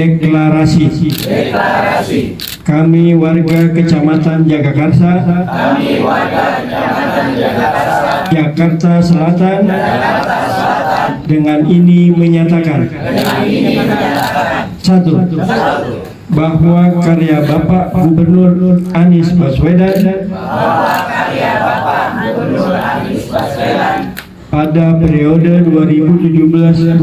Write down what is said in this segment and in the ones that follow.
Deklarasi. Kami warga Kecamatan Jagakarsa, Jakarta Selatan, dengan ini menyatakan, satu, bahwa karya Bapak Gubernur Anies Baswedan pada periode 2017-2022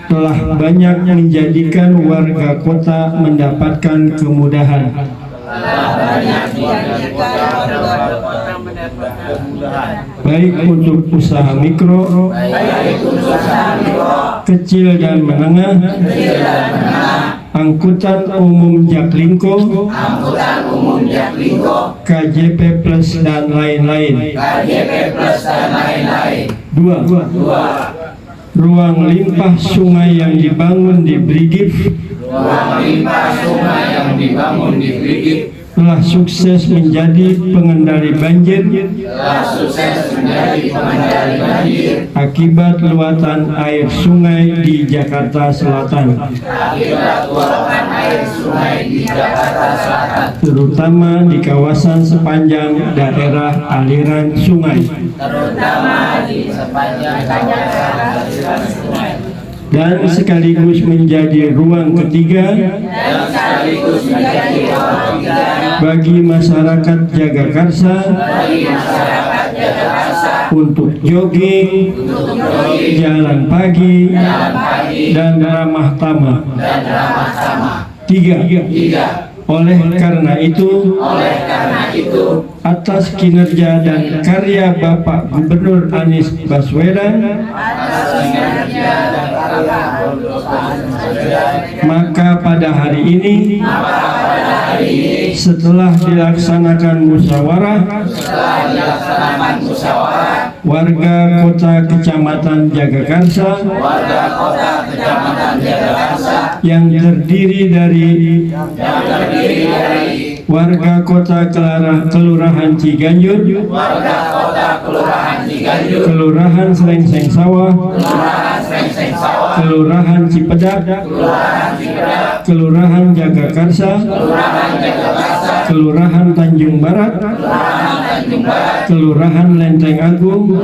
telah banyak menjadikan warga kota mendapatkan kemudahan, baik untuk usaha mikro, kecil dan menengah, angkutan umum Jaklingko, KJP Plus dan lain-lain. Dua, ruang limpah sungai yang dibangun di Brigif telah sukses menjadi pengendali banjir akibat luapan air sungai di Jakarta Selatan, terutama di kawasan sepanjang daerah aliran sungai, dan sekaligus menjadi ruang ketiga bagi masyarakat Jagakarsa untuk jogging, jalan pagi, dan ramah tamah. Tiga, oleh karena itu, atas kinerja dan karya Bapak Gubernur Anies Baswedan, maka pada hari ini, setelah dilaksanakan musyawarah, warga kota Kecamatan Jagakarsa yang terdiri dari warga kota Kelurahan Ciganjur, Kelurahan Slengseng Sawah, Kelurahan Cipedak, Kelurahan Jagakarsa, Kelurahan Tanjung Barat, Kelurahan Lenteng Agung.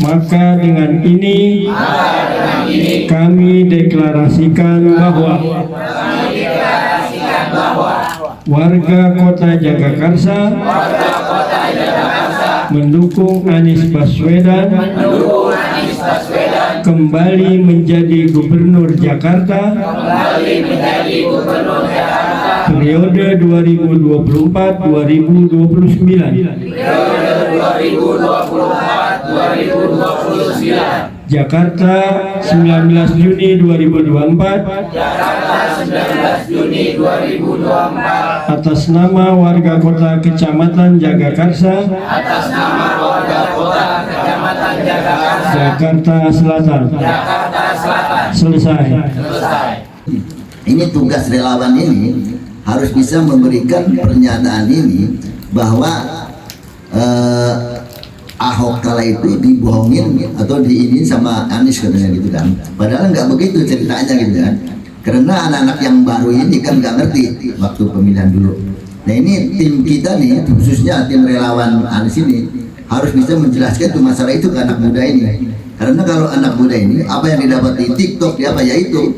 Maka dengan ini kami deklarasikan bahwa warga kota Jagakarsa mendukung Anies Baswedan kembali menjadi Gubernur Jakarta periode 2024-2029. Jakarta 19 Juni 2024. Atas nama warga kota Kecamatan Jagakarsa, Jakarta Selatan. Selesai. Ini tugas relawan ini harus bisa memberikan pernyataan ini bahwa Ahok kala itu dibohongin atau diinin sama Anies katanya gitu kan. Padahal nggak begitu ceritanya gitu kan. Karena anak-anak yang baru ini kan nggak ngerti waktu pemilihan dulu. Nah ini tim kita nih, khususnya tim relawan Anies ini harus bisa menjelaskan tuh masalah itu ke anak muda ini. Karena kalau anak muda ini apa yang didapat di TikTok dia apa ya itu.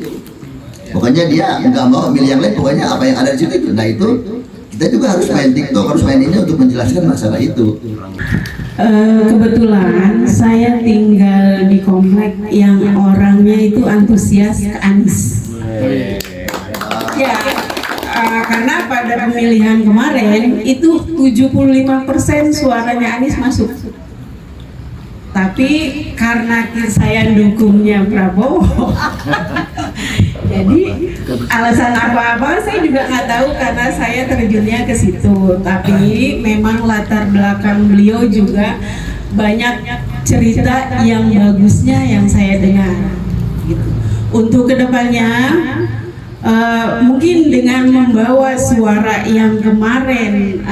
Pokoknya dia nggak mau milih yang lain, pokoknya apa yang ada di situ itu. Nah itu kita juga harus main TikTok, harus main ini untuk menjelaskan masalah itu. Kebetulan saya tinggal di komplek yang orangnya itu antusias ke Anies. Ya, karena pada pemilihan kemarin itu 75% suaranya Anies masuk. Tapi karena saya dukungnya Prabowo, jadi alasan apa-apa saya juga nggak tahu karena saya terjunnya ke situ. Tapi memang latar belakang beliau juga banyak cerita yang bagusnya yang saya dengar. Gitu. Untuk kedepannya mungkin dengan membawa suara yang kemarin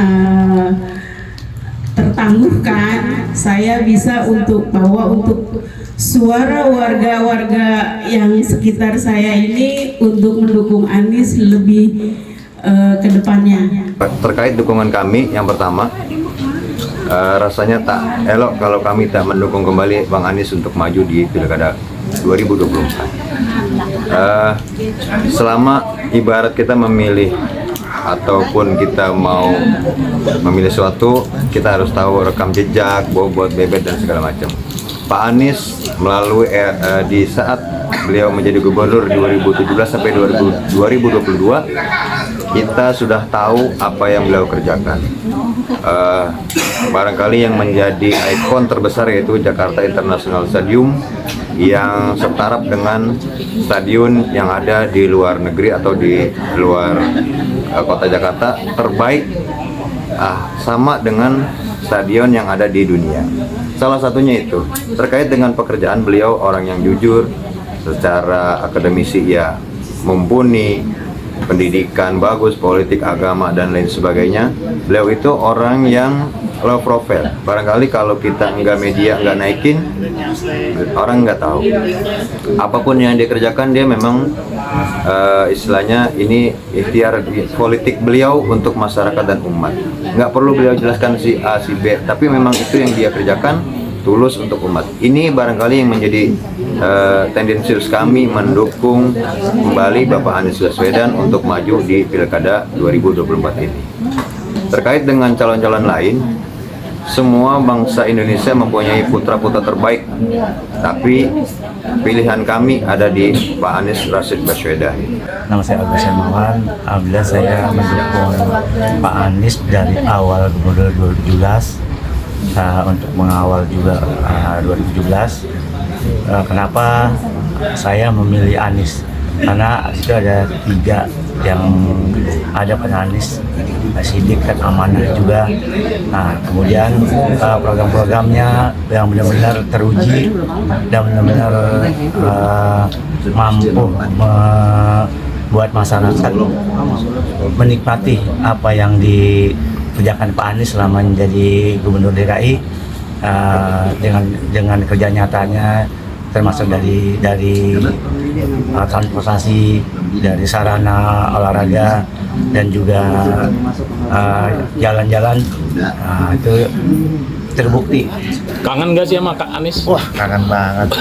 tertangguhkan, saya bisa untuk bawa untuk suara warga-warga yang sekitar saya ini untuk mendukung Anies lebih ke depannya. Terkait dukungan kami, yang pertama, rasanya tak elok kalau kami tak mendukung kembali Bang Anies untuk maju di Pilkada 2024. Selama ibarat kita memilih ataupun kita mau memilih suatu, kita harus tahu rekam jejak, bobot, bebet, dan segala macam. Pak Anies melalui di saat beliau menjadi gubernur 2017 sampai 2022, kita sudah tahu apa yang beliau kerjakan. Barangkali yang menjadi ikon terbesar yaitu Jakarta International Stadium yang setaraf dengan stadion yang ada di luar negeri atau di luar kota Jakarta, terbaik sama dengan stadion yang ada di dunia. Salah satunya itu terkait dengan pekerjaan beliau, orang yang jujur, secara akademisi ya mumpuni, pendidikan bagus, politik, agama, dan lain sebagainya. Beliau itu orang yang low profile. Barangkali kalau kita nggak media nggak naikin, orang nggak tahu. Apapun yang dia kerjakan, dia memang istilahnya ini ikhtiar politik beliau untuk masyarakat dan umat. Nggak perlu beliau jelaskan si A, si B, tapi memang itu yang dia kerjakan tulus untuk umat. Ini barangkali yang menjadi tendensius kami mendukung kembali Bapak Anies Baswedan untuk maju di Pilkada 2024 ini. Terkait dengan calon-calon lain, semua bangsa Indonesia mempunyai putra-putra terbaik, tapi pilihan kami ada di Pak Anies Rashid Baswedan. Nama saya Agus Hermawan. Alhamdulillah saya mendukung Pak Anies dari awal Gubernur 2017 untuk mengawal juga 2017. Kenapa saya memilih Anies? Karena itu ada 3 yang ada pada Anies, Sidik dan Amanah juga. Nah, kemudian program-programnya yang benar-benar teruji dan benar-benar mampu membuat masyarakat menikmati apa yang dikerjakan Pak Anies selama menjadi Gubernur DKI, dengan kerja nyatanya, termasuk dari transportasi, dari sarana olahraga, dan juga jalan-jalan, itu terbukti. Kangen gak sih sama Kak Anies? Wah, kangen banget.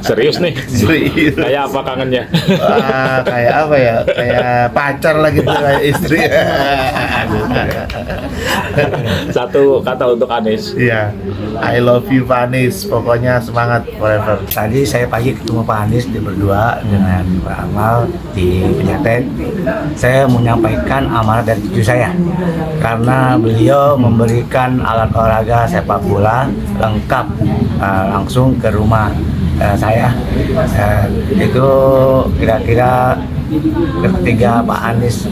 Serius nih? Serius. Kayak apa kangennya? Wah, kayak apa ya? Kayak pacar lah gitu, kayak istri. Satu kata untuk Anies. Iya, I love you Pak Anies. Pokoknya semangat forever. Tadi saya pagi ketemu Pak Anies berdua dengan Pak Amal di Pejaten. Saya menyampaikan amanat dari cucu saya, karena beliau memberikan alat olahraga sepak bola lengkap langsung ke rumah saya. Itu kira-kira ketika Pak Anies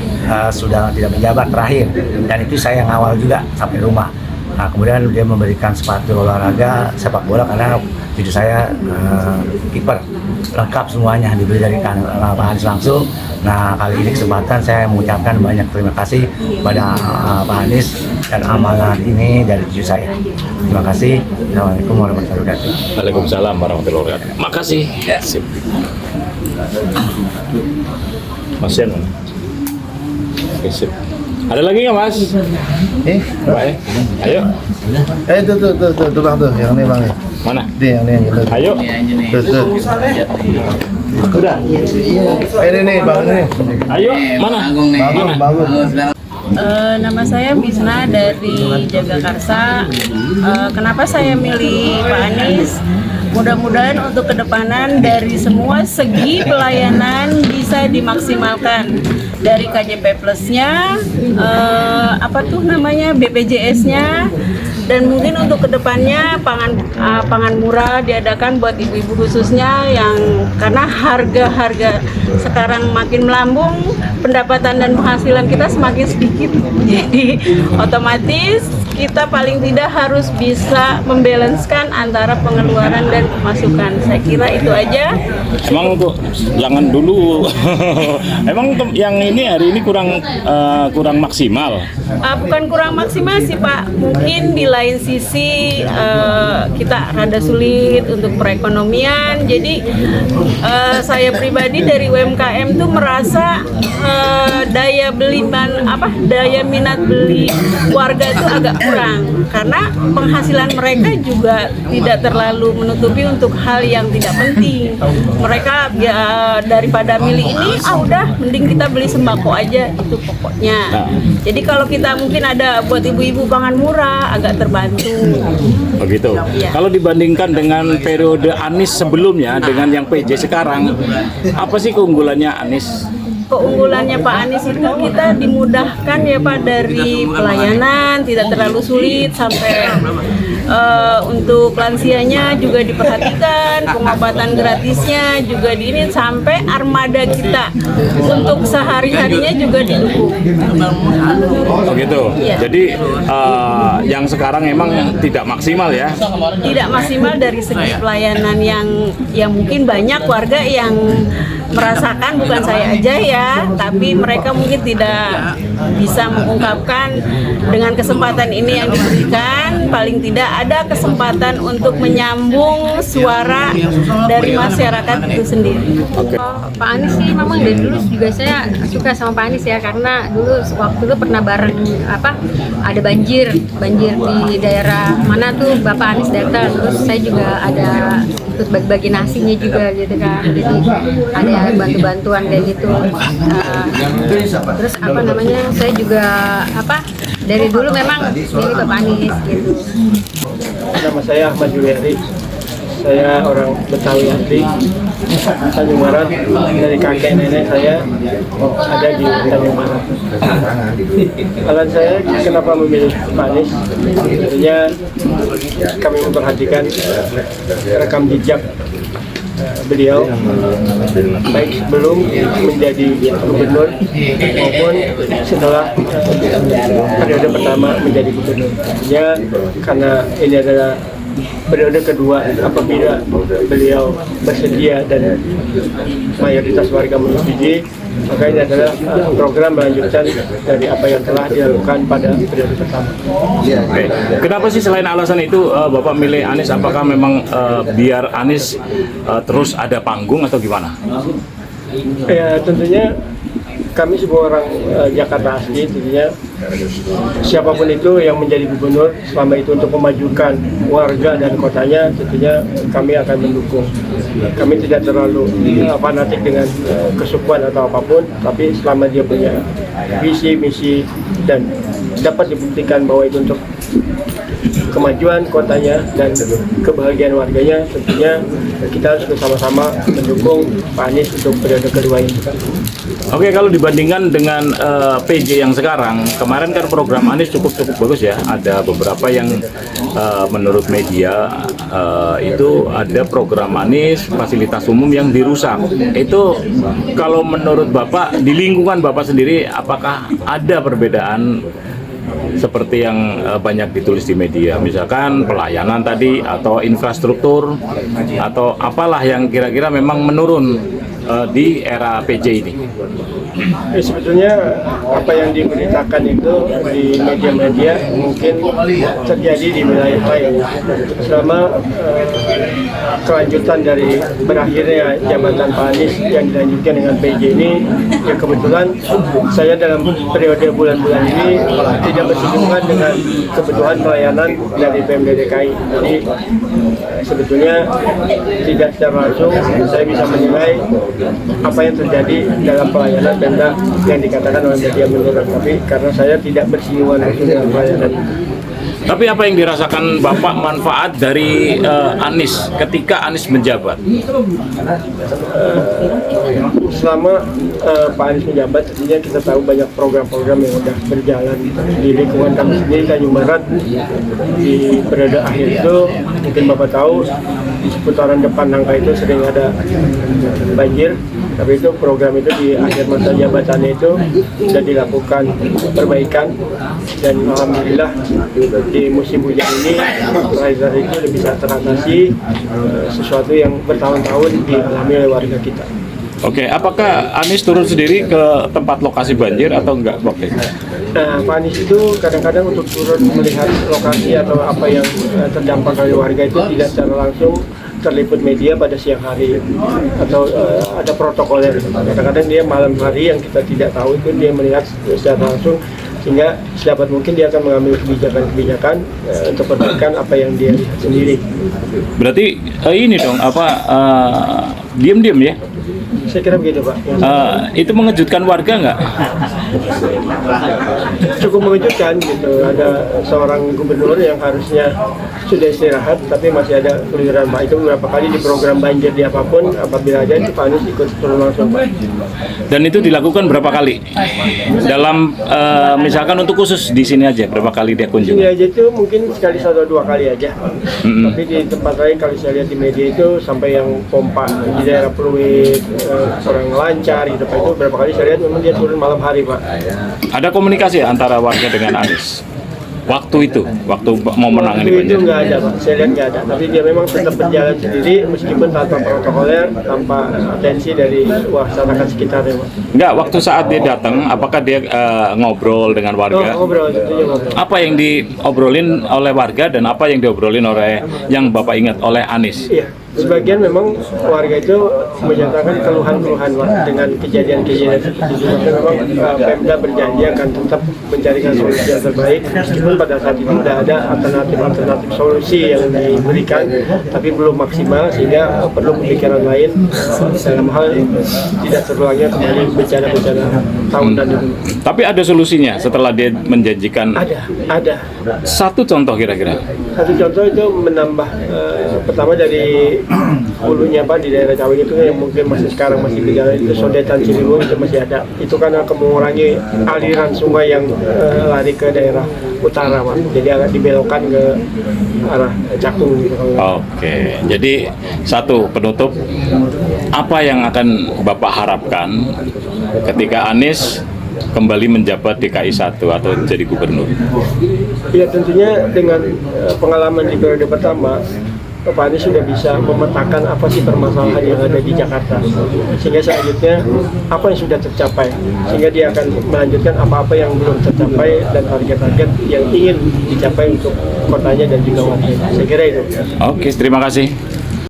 sudah tidak menjabat terakhir, dan itu saya ngawal juga sampai rumah. Nah, kemudian dia memberikan sepatu olahraga sepak bola karena cucu saya kiper, lengkap semuanya dibeli dari Pak Anies langsung. Nah, kali ini kesempatan saya mengucapkan banyak terima kasih pada Pak Anies dan amanat ini dari cucu saya. Terima kasih. Assalamualaikum warahmatullahi wabarakatuh. Waalaikumsalam warahmatullahi wabarakatuh. Makasih. Sip. Mas Yan mana? Oke, sip. Ada lagi nggak Mas? Pak, ayo. Tuh bang tuh, yang ini bang. Mana? Yang ini yang gitu. Ayo. Tuh. Udah. Ini bang ini. Ayo. Mana? Bagus. Nama saya Bisna dari Jagakarsa. Kenapa saya milih Pak Anies? Mudah-mudahan untuk kedepanan dari semua segi pelayanan bisa dimaksimalkan, dari KJP Plus-nya, BPJS-nya, dan mungkin untuk kedepannya pangan murah diadakan buat ibu-ibu khususnya, yang karena harga sekarang makin melambung, pendapatan dan penghasilan kita semakin sedikit, jadi otomatis kita paling tidak harus bisa membalanskan antara pengeluaran dan pemasukan. Saya kira itu aja. Emang untuk jangan dulu. Emang untuk yang ini hari ini kurang maksimal. Bukan kurang maksimal sih Pak, mungkin di lain sisi kita rada sulit untuk perekonomian. Jadi saya pribadi dari UMKM tuh merasa daya minat beli warga itu agak kurang, karena penghasilan mereka juga tidak terlalu menutupi untuk hal yang tidak penting. Mereka ya daripada milih ini, udah mending kita beli sembako aja, itu pokoknya. Jadi kalau kita mungkin ada buat ibu-ibu pangan murah, agak terbantu. Begitu. Ya. Kalau dibandingkan dengan periode Anies sebelumnya dengan yang PJ sekarang, apa sih keunggulannya Anies? Keunggulannya Pak Anies itu kita dimudahkan ya Pak, dari pelayanan tidak terlalu sulit, sampai untuk lansianya juga diperhatikan, pengobatan gratisnya juga ini, sampai armada kita untuk sehari-harinya juga didukung. Oh gitu. Ya. Jadi yang sekarang emang tidak maksimal ya? Tidak maksimal dari segi pelayanan yang mungkin banyak warga yang merasakan, bukan saya aja ya, tapi mereka mungkin tidak bisa mengungkapkan dengan kesempatan ini yang diberikan. Paling tidak ada kesempatan untuk menyambung suara dari masyarakat itu sendiri. Pak Anies sih memang dari dulu juga saya suka sama Pak Anies ya, karena dulu waktu itu pernah bareng ada banjir di daerah mana tuh Bapak Anies datang, terus saya juga ada ikut bagi-bagi nasinya juga gitu kan, jadi ada bantu-bantuan kayak gitu. Terus saya juga dari dulu memang dari Bapak Anies gitu. Nama saya Ahmad Juliari. Saya orang Betawi asli, Tanjung Barat. Dari kakek nenek saya ada di Tanjung Barat. Alasan saya kenapa memilih Pak Anies, sebenarnya kami memperhatikan rekam jejak beliau baik sebelum menjadi gubernur maupun setelah periode pertama menjadi gubernur. Artinya karena ini adalah periode kedua apabila beliau bersedia dan mayoritas warga menyetujui, maka ini adalah program melanjutkan dari apa yang telah dilakukan pada periode pertama. Kenapa sih selain alasan itu Bapak milih Anies? Apakah memang biar Anies terus ada panggung atau gimana? Ya tentunya kami sebagai orang Jakarta asli, tentunya siapapun itu yang menjadi gubernur selama itu untuk memajukan warga dan kotanya, tentunya kami akan mendukung. Kami tidak terlalu fanatik dengan kesukuan atau apapun, tapi selama dia punya visi, misi dan dapat dibuktikan bahwa itu untuk kemajuan kotanya dan kebahagiaan warganya, tentunya kita harus bersama-sama mendukung Pak Anies untuk periode kedua ini. Oke, kalau dibandingkan dengan PJ yang sekarang, kemarin kan program Anies cukup bagus ya. Ada beberapa yang menurut media itu ada program Anies fasilitas umum yang dirusak. Itu kalau menurut Bapak di lingkungan Bapak sendiri, apakah ada perbedaan seperti yang banyak ditulis di media, misalkan pelayanan tadi atau infrastruktur atau apalah yang kira-kira memang menurun di era PJ ini? Sebetulnya apa yang diberitakan itu di media-media mungkin terjadi di wilayah lain. Selama kelanjutan dari berakhirnya jabatan Pak Anies yang dilanjutkan dengan PJ ini, ya kebetulan saya dalam periode bulan-bulan ini tidak bersinggungan dengan kebutuhan pelayanan dari PMD DKI. Jadi sebetulnya tidak secara langsung saya bisa menilai apa yang terjadi dalam pelayanan Pemda yang dikatakan oleh media menurut, tapi karena saya tidak bersinggungan langsung dengan pelayanan. Tapi apa yang dirasakan Bapak manfaat dari Anies ketika Anies menjabat? Selama Pak Anies menjabat, tentunya kita tahu banyak program-program yang sudah berjalan di lingkungan kami sendiri Tanjung Barat. Di periode akhir itu, mungkin Bapak tahu, di seputaran depan Nangka itu sering ada banjir, tapi itu program itu di akhir masa jabatannya itu sudah dilakukan perbaikan, dan alhamdulillah di musim hujan ini terakhir itu bisa teratasi, sesuatu yang bertahun-tahun dialami oleh warga kita. Oke, apakah Anies turun sendiri ke tempat lokasi banjir atau enggak waktu itu? Nah, Pak Anies itu kadang-kadang untuk turun melihat lokasi atau apa yang terdampak oleh warga itu tidak secara langsung terliput media pada siang hari, atau ada protokoler. Kadang-kadang dia malam hari yang kita tidak tahu itu dia melihat secara langsung, sehingga sedapat mungkin dia akan mengambil kebijakan-kebijakan untuk perbaikan apa yang dia lihat sendiri. Berarti ini dong diam-diam ya? Saya kira begitu, Pak. Itu mengejutkan warga nggak? Cukup mengejutkan gitu. Ada seorang gubernur yang harusnya sudah istirahat, tapi masih ada keluyuran, Pak. Itu beberapa kali di program banjir di apapun, apabila ada itu Pak Anies ikut turun langsung, Pak. Dan itu dilakukan berapa kali? Dalam misalkan untuk khusus di sini aja, berapa kali dia kunjungi? Ini aja itu mungkin sekali atau dua kali aja. Tapi di tempat lain kalau saya lihat di media itu sampai yang pompa di daerah Pluit kurang lancar gitu, Pak. Itu berapa kali saya lihat memang dia turun malam hari, Pak. Ada komunikasi antara warga dengan Anies? Waktu mau menangani Waktu banjir? itu nggak ada, Pak. Saya lihat nggak ada. Tapi dia memang tetap berjalan sendiri meskipun tanpa protokoler, tanpa atensi dari masyarakat sekitarnya, Pak. Enggak, waktu saat dia datang, apakah dia ngobrol dengan warga? Ngobrol, tentunya ngobrol. Apa yang diobrolin oleh warga dan apa yang diobrolin oleh yang Bapak ingat oleh Anies? Iya, sebagian memang warga itu menyatakan keluhan-keluhan, Pak, dengan kejadian-kejadian seperti itu. Maka memang Pemda berjanji akan tetap mencarikan solusi yang terbaik, meskipun pada saat itu sudah ada alternatif solusi yang diberikan, tapi belum maksimal, sehingga perlu pemikiran lain dalam hal tidak terulangnya kembali bencana-bencana tahunan itu. Tapi ada solusinya setelah dia menjanjikan. Ada. Satu contoh kira-kira. Satu contoh itu menambah, pertama dari hulunya, Pak, di daerah Cawing itu yang mungkin sekarang masih berjalan, itu Sodetan Ciliwung itu masih ada. Itu karena akan mengurangi aliran sungai yang lari ke daerah utara, Pak. Jadi akan dibelokkan ke arah Cakung gitu. Oke, jadi satu penutup, apa yang akan Bapak harapkan ketika Anies kembali menjabat DKI 1 atau jadi gubernur? Ya tentunya dengan pengalaman di periode pertama, Pak Anies sudah bisa memetakan apa sih permasalahan yang ada di Jakarta, sehingga selanjutnya apa yang sudah tercapai, sehingga dia akan melanjutkan apa-apa yang belum tercapai dan target-target yang ingin dicapai untuk kotanya dan juga warganya. Saya kira itu. Oke, terima kasih.